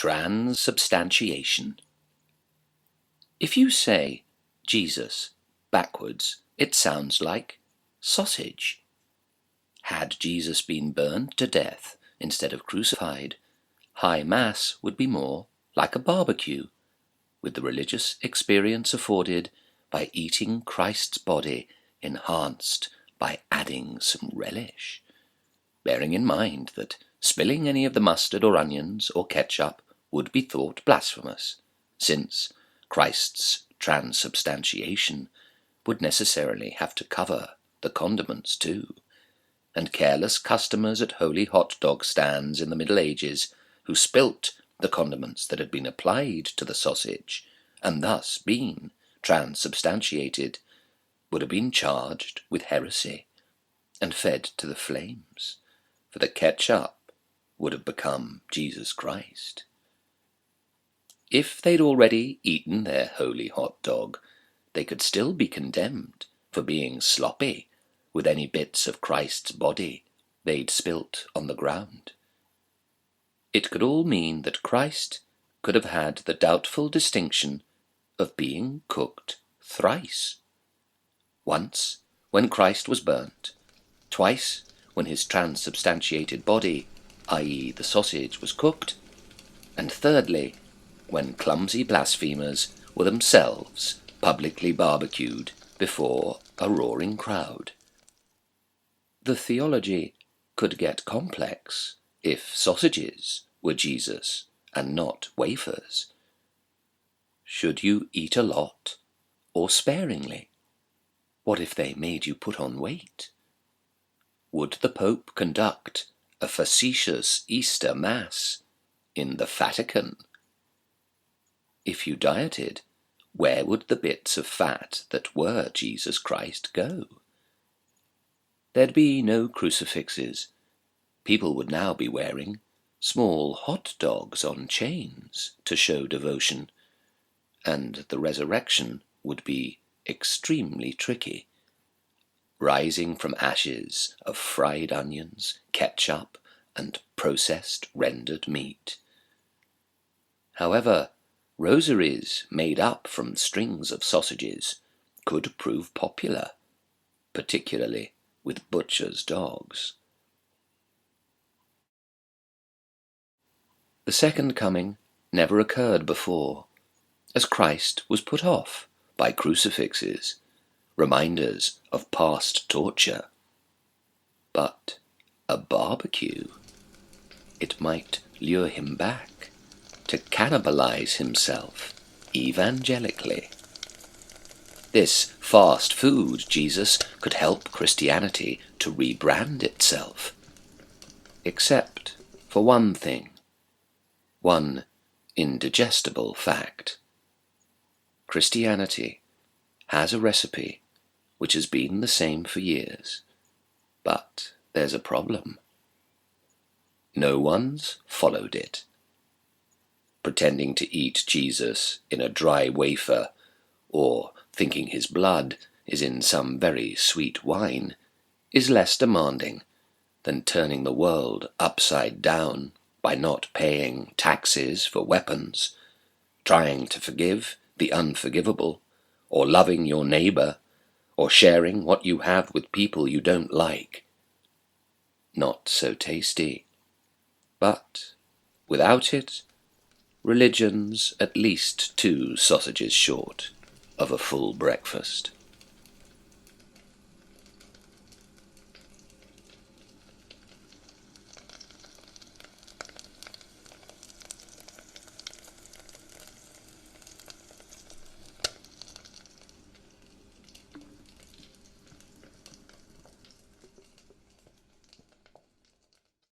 Transubstantiation. If you say Jesus backwards, it sounds like sausage. Had Jesus been burned to death instead of crucified, High Mass would be more like a barbecue, with the religious experience afforded by eating Christ's body enhanced by adding some relish, bearing in mind that spilling any of the mustard or onions or ketchup would be thought blasphemous, since Christ's transubstantiation would necessarily have to cover the condiments too, and careless customers at holy hot dog stands in the Middle Ages who spilt the condiments that had been applied to the sausage and thus been transubstantiated would have been charged with heresy and fed to the flames, for the ketchup would have become Jesus Christ. If they'd already eaten their holy hot dog, they could still be condemned for being sloppy with any bits of Christ's body they'd spilt on the ground. It could all mean that Christ could have had the doubtful distinction of being cooked thrice. Once, when Christ was burnt, twice, when his transubstantiated body, i.e. the sausage, was cooked, and thirdly, when clumsy blasphemers were themselves publicly barbecued before a roaring crowd. The theology could get complex if sausages were Jesus and not wafers. Should you eat a lot or sparingly? What if they made you put on weight? Would the Pope conduct a facetious Easter Mass in the Vatican? If you dieted, where would the bits of fat that were Jesus Christ go? There'd be no crucifixes. People would now be wearing small hot dogs on chains to show devotion, and the resurrection would be extremely tricky, rising from ashes of fried onions, ketchup, and processed rendered meat. However, rosaries made up from strings of sausages could prove popular, particularly with butchers' dogs. The second coming never occurred before, as Christ was put off by crucifixes, reminders of past torture. But a barbecue, it might lure him back to cannibalize himself evangelically. This fast food Jesus could help Christianity to rebrand itself, except for one thing, one indigestible fact. Christianity has a recipe which has been the same for years, but there's a problem. No one's followed it. Pretending to eat Jesus in a dry wafer, or thinking his blood is in some very sweet wine, is less demanding than turning the world upside down by not paying taxes for weapons, trying to forgive the unforgivable, or loving your neighbor, or sharing what you have with people you don't like. Not so tasty, but without it, religion's at least 2 sausages short of a full breakfast.